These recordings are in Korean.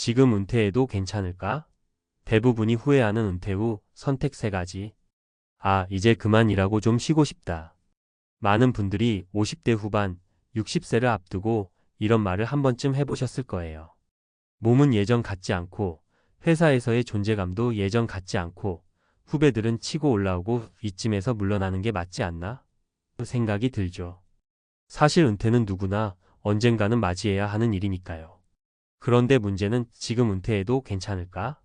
지금 은퇴해도 괜찮을까? 대부분이 후회하는 은퇴 후 선택 3가지. 아, 이제 그만 일하고 좀 쉬고 싶다. 많은 분들이 50대 후반, 60세를 앞두고 이런 말을 한 번쯤 해보셨을 거예요. 몸은 예전 같지 않고, 회사에서의 존재감도 예전 같지 않고, 후배들은 치고 올라오고 이쯤에서 물러나는 게 맞지 않나? 생각이 들죠. 사실 은퇴는 누구나 언젠가는 맞이해야 하는 일이니까요. 그런데 문제는 지금 은퇴해도 괜찮을까?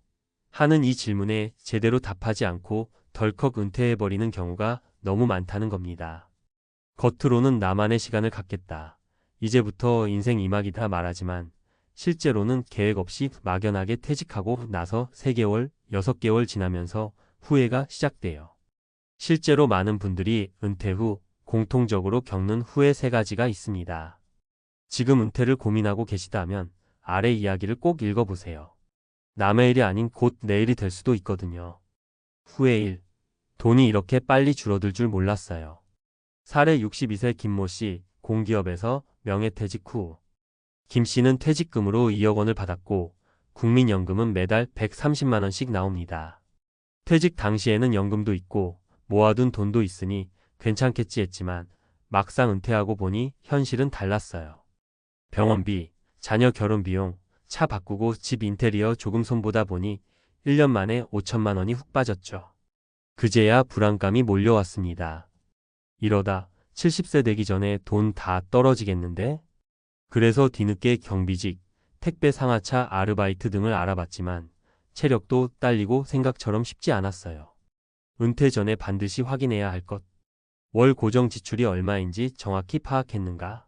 하는 이 질문에 제대로 답하지 않고 덜컥 은퇴해버리는 경우가 너무 많다는 겁니다. 겉으로는 나만의 시간을 갖겠다. 이제부터 인생 이막이다 말하지만 실제로는 계획 없이 막연하게 퇴직하고 나서 3개월, 6개월 지나면서 후회가 시작돼요. 실제로 많은 분들이 은퇴 후 공통적으로 겪는 후회 3가지가 있습니다. 지금 은퇴를 고민하고 계시다면 아래 이야기를 꼭 읽어보세요. 남의 일이 아닌 곧 내일이 될 수도 있거든요. 후회 1. 돈이 이렇게 빨리 줄어들 줄 몰랐어요. 사례 62세 김모 씨, 공기업에서 명예퇴직 후 김 씨는 퇴직금으로 2억 원을 받았고 국민연금은 매달 130만 원씩 나옵니다. 퇴직 당시에는 연금도 있고 모아둔 돈도 있으니 괜찮겠지 했지만 막상 은퇴하고 보니 현실은 달랐어요. 병원비, 자녀 결혼 비용, 차 바꾸고 집 인테리어 조금 손보다 보니 1년 만에 5천만 원이 훅 빠졌죠. 그제야 불안감이 몰려왔습니다. 이러다 70세 되기 전에 돈 다 떨어지겠는데? 그래서 뒤늦게 경비직, 택배 상하차 아르바이트 등을 알아봤지만 체력도 딸리고 생각처럼 쉽지 않았어요. 은퇴 전에 반드시 확인해야 할 것. 월 고정 지출이 얼마인지 정확히 파악했는가?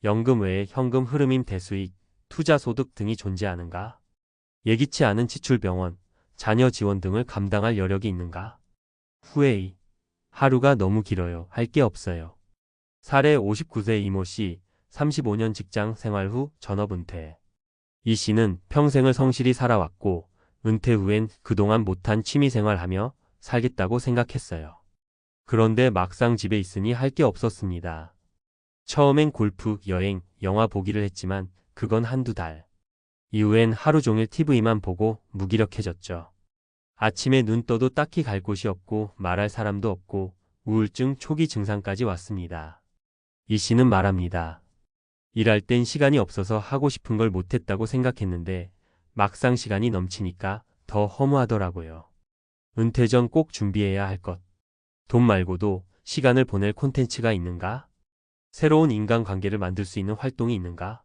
연금 외에 현금 흐름임 대수익, 투자 소득 등이 존재하는가? 예기치 않은 지출 병원, 자녀 지원 등을 감당할 여력이 있는가? 후회 2. 하루가 너무 길어요. 할 게 없어요. 사례 59세 이모 씨, 35년 직장 생활 후 전업 은퇴. 이 씨는 평생을 성실히 살아왔고 은퇴 후엔 그동안 못한 취미 생활하며 살겠다고 생각했어요. 그런데 막상 집에 있으니 할 게 없었습니다. 처음엔 골프, 여행, 영화 보기를 했지만 그건 한두 달. 이후엔 하루 종일 TV만 보고 무기력해졌죠. 아침에 눈 떠도 딱히 갈 곳이 없고 말할 사람도 없고 우울증 초기 증상까지 왔습니다. 이 씨는 말합니다. 일할 땐 시간이 없어서 하고 싶은 걸 못했다고 생각했는데 막상 시간이 넘치니까 더 허무하더라고요. 은퇴 전 꼭 준비해야 할 것. 돈 말고도 시간을 보낼 콘텐츠가 있는가? 새로운 인간관계를 만들 수 있는 활동이 있는가?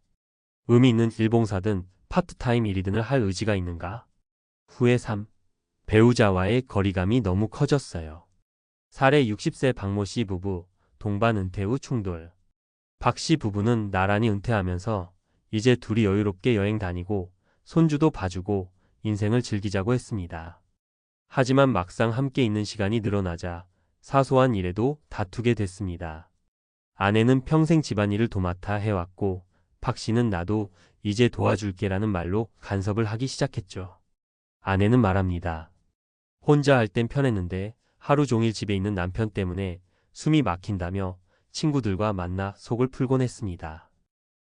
의미 있는 일봉사든 파트타임 일이든을 할 의지가 있는가? 후회 3. 배우자와의 거리감이 너무 커졌어요. 사례 60세 박모 씨 부부, 동반 은퇴 후 충돌. 박 씨 부부는 나란히 은퇴하면서 이제 둘이 여유롭게 여행 다니고 손주도 봐주고 인생을 즐기자고 했습니다. 하지만 막상 함께 있는 시간이 늘어나자 사소한 일에도 다투게 됐습니다. 아내는 평생 집안일을 도맡아 해왔고 박 씨는 나도 이제 도와줄게라는 말로 간섭을 하기 시작했죠. 아내는 말합니다. 혼자 할 땐 편했는데 하루 종일 집에 있는 남편 때문에 숨이 막힌다며 친구들과 만나 속을 풀곤 했습니다.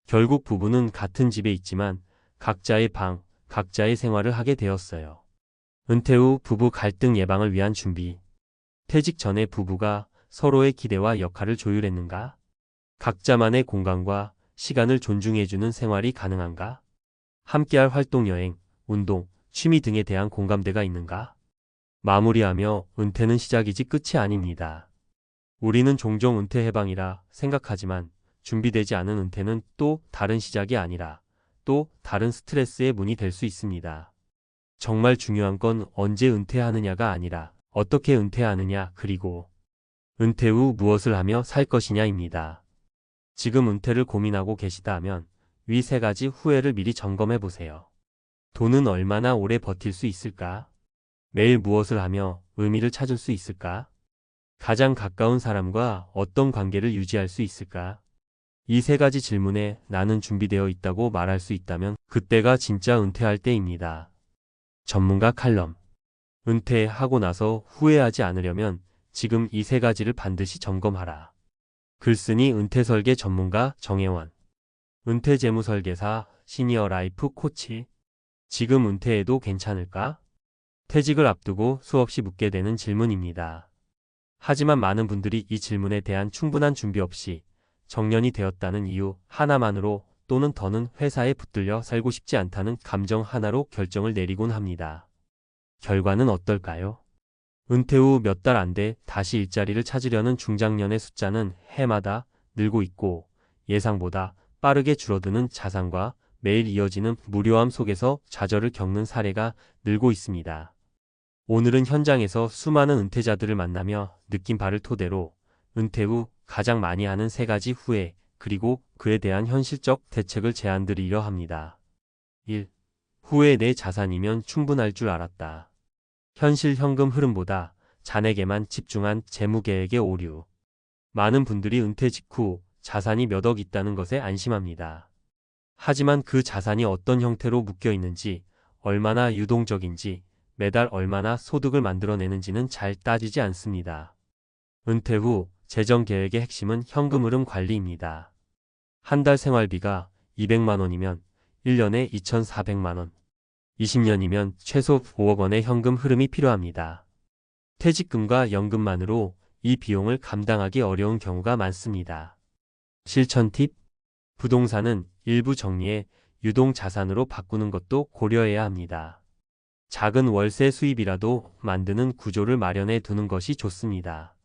결국 부부는 같은 집에 있지만 각자의 방, 각자의 생활을 하게 되었어요. 은퇴 후 부부 갈등 예방을 위한 준비. 퇴직 전에 부부가 서로의 기대와 역할을 조율했는가? 각자만의 공간과 시간을 존중해주는 생활이 가능한가? 함께할 활동 여행, 운동, 취미 등에 대한 공감대가 있는가? 마무리하며 은퇴는 시작이지 끝이 아닙니다. 우리는 종종 은퇴 해방이라 생각하지만 준비되지 않은 은퇴는 또 다른 시작이 아니라 또 다른 스트레스의 문이 될 수 있습니다. 정말 중요한 건 언제 은퇴하느냐가 아니라 어떻게 은퇴하느냐 그리고 은퇴 후 무엇을 하며 살 것이냐입니다. 지금 은퇴를 고민하고 계시다 하면 위 3가지 후회를 미리 점검해 보세요. 돈은 얼마나 오래 버틸 수 있을까? 매일 무엇을 하며 의미를 찾을 수 있을까? 가장 가까운 사람과 어떤 관계를 유지할 수 있을까? 이 3가지 질문에 나는 준비되어 있다고 말할 수 있다면 그때가 진짜 은퇴할 때입니다. 전문가 칼럼. 은퇴하고 나서 후회하지 않으려면 지금 이 3가지를 반드시 점검하라. 글쓰니 은퇴설계 전문가 정혜원. 은퇴재무설계사 시니어 라이프 코치. 지금 은퇴해도 괜찮을까? 퇴직을 앞두고 수없이 묻게 되는 질문입니다. 하지만 많은 분들이 이 질문에 대한 충분한 준비 없이 정년이 되었다는 이유 하나만으로 또는 더는 회사에 붙들려 살고 싶지 않다는 감정 하나로 결정을 내리곤 합니다. 결과는 어떨까요? 은퇴 후 몇 달 안 돼 다시 일자리를 찾으려는 중장년의 숫자는 해마다 늘고 있고 예상보다 빠르게 줄어드는 자산과 매일 이어지는 무료함 속에서 좌절을 겪는 사례가 늘고 있습니다. 오늘은 현장에서 수많은 은퇴자들을 만나며 느낀 바를 토대로 은퇴 후 가장 많이 하는 3가지 후회 그리고 그에 대한 현실적 대책을 제안드리려 합니다. 1. 후회 내 자산이면 충분할 줄 알았다. 현실 현금 흐름보다 잔액에만 집중한 재무계획의 오류. 많은 분들이 은퇴 직후 자산이 몇 억 있다는 것에 안심합니다. 하지만 그 자산이 어떤 형태로 묶여 있는지, 얼마나 유동적인지, 매달 얼마나 소득을 만들어내는지는 잘 따지지 않습니다. 은퇴 후 재정 계획의 핵심은 현금 흐름 관리입니다. 한 달 생활비가 200만 원이면 1년에 2,400만 원, 20년이면 최소 5억 원의 현금 흐름이 필요합니다. 퇴직금과 연금만으로 이 비용을 감당하기 어려운 경우가 많습니다. 실천 팁: 부동산은 일부 정리해 유동자산으로 바꾸는 것도 고려해야 합니다. 작은 월세 수입이라도 만드는 구조를 마련해 두는 것이 좋습니다.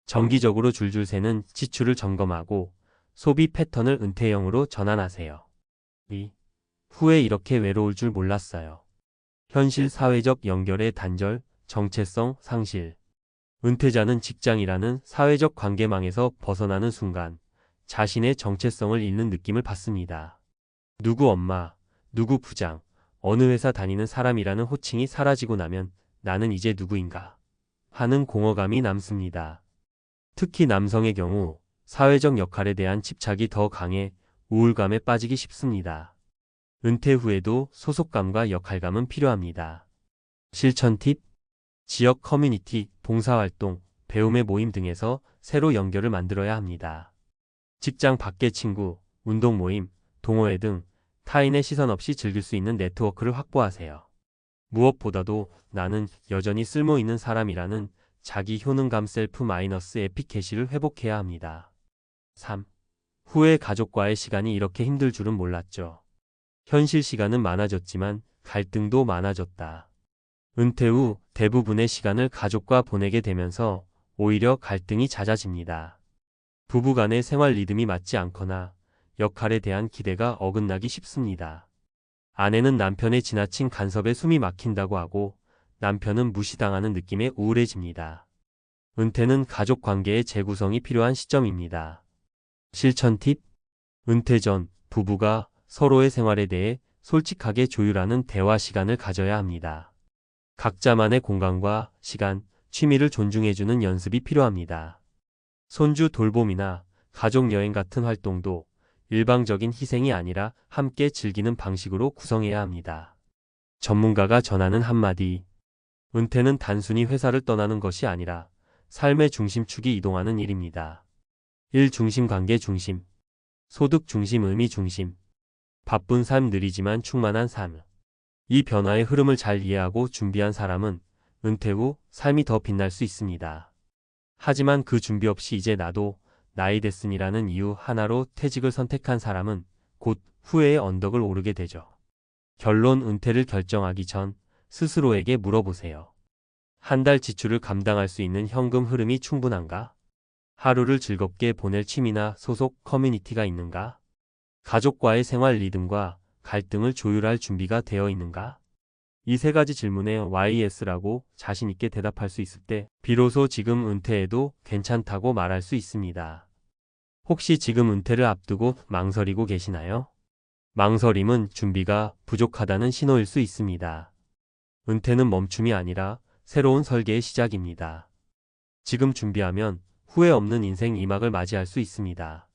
정기적으로 줄줄 새는 지출을 점검하고 소비 패턴을 은퇴형으로 전환하세요. 2. 후에 이렇게 외로울 줄 몰랐어요. 현실 사회적 연결의 단절, 정체성 상실. 은퇴자는 직장이라는 사회적 관계망에서 벗어나는 순간 자신의 정체성을 잃는 느낌을 받습니다. 누구 엄마, 누구 부장, 어느 회사 다니는 사람이라는 호칭이 사라지고 나면 나는 이제 누구인가 하는 공허감이 남습니다. 특히 남성의 경우 사회적 역할에 대한 집착이 더 강해 우울감에 빠지기 쉽습니다. 은퇴 후에도 소속감과 역할감은 필요합니다. 실천 팁: 지역 커뮤니티, 봉사활동, 배움의 모임 등에서 새로 연결을 만들어야 합니다. 직장 밖의 친구, 운동 모임, 동호회 등 타인의 시선 없이 즐길 수 있는 네트워크를 확보하세요. 무엇보다도 나는 여전히 쓸모 있는 사람이라는 자기 효능감 셀프- 에피케시를 회복해야 합니다. 3. 후에 가족과의 시간이 이렇게 힘들 줄은 몰랐죠. 현실 시간은 많아졌지만 갈등도 많아졌다. 은퇴 후 대부분의 시간을 가족과 보내게 되면서 오히려 갈등이 잦아집니다. 부부 간의 생활 리듬이 맞지 않거나 역할에 대한 기대가 어긋나기 쉽습니다. 아내는 남편의 지나친 간섭에 숨이 막힌다고 하고 남편은 무시당하는 느낌에 우울해집니다. 은퇴는 가족 관계의 재구성이 필요한 시점입니다. 실천 팁: 은퇴 전 부부가 서로의 생활에 대해 솔직하게 조율하는 대화 시간을 가져야 합니다. 각자만의 공간과 시간, 취미를 존중해주는 연습이 필요합니다. 손주 돌봄이나 가족 여행 같은 활동도 일방적인 희생이 아니라 함께 즐기는 방식으로 구성해야 합니다. 전문가가 전하는 한마디: 은퇴는 단순히 회사를 떠나는 것이 아니라 삶의 중심축이 이동하는 일입니다. 일 중심, 관계 중심, 소득 중심, 의미 중심. 바쁜 삶, 느리지만 충만한 삶. 이 변화의 흐름을 잘 이해하고 준비한 사람은 은퇴 후 삶이 더 빛날 수 있습니다. 하지만 그 준비 없이 이제 나도 나이 됐으니라는 이유 하나로 퇴직을 선택한 사람은 곧 후회의 언덕을 오르게 되죠. 결론: 은퇴를 결정하기 전 스스로에게 물어보세요. 한 달 지출을 감당할 수 있는 현금 흐름이 충분한가? 하루를 즐겁게 보낼 취미나 소속 커뮤니티가 있는가? 가족과의 생활 리듬과 갈등을 조율할 준비가 되어 있는가? 이 3가지 질문에 YS라고 자신 있게 대답할 수 있을 때 비로소 지금 은퇴해도 괜찮다고 말할 수 있습니다. 혹시 지금 은퇴를 앞두고 망설이고 계시나요? 망설임은 준비가 부족하다는 신호일 수 있습니다. 은퇴는 멈춤이 아니라 새로운 설계의 시작입니다. 지금 준비하면 후회 없는 인생 2막을 맞이할 수 있습니다.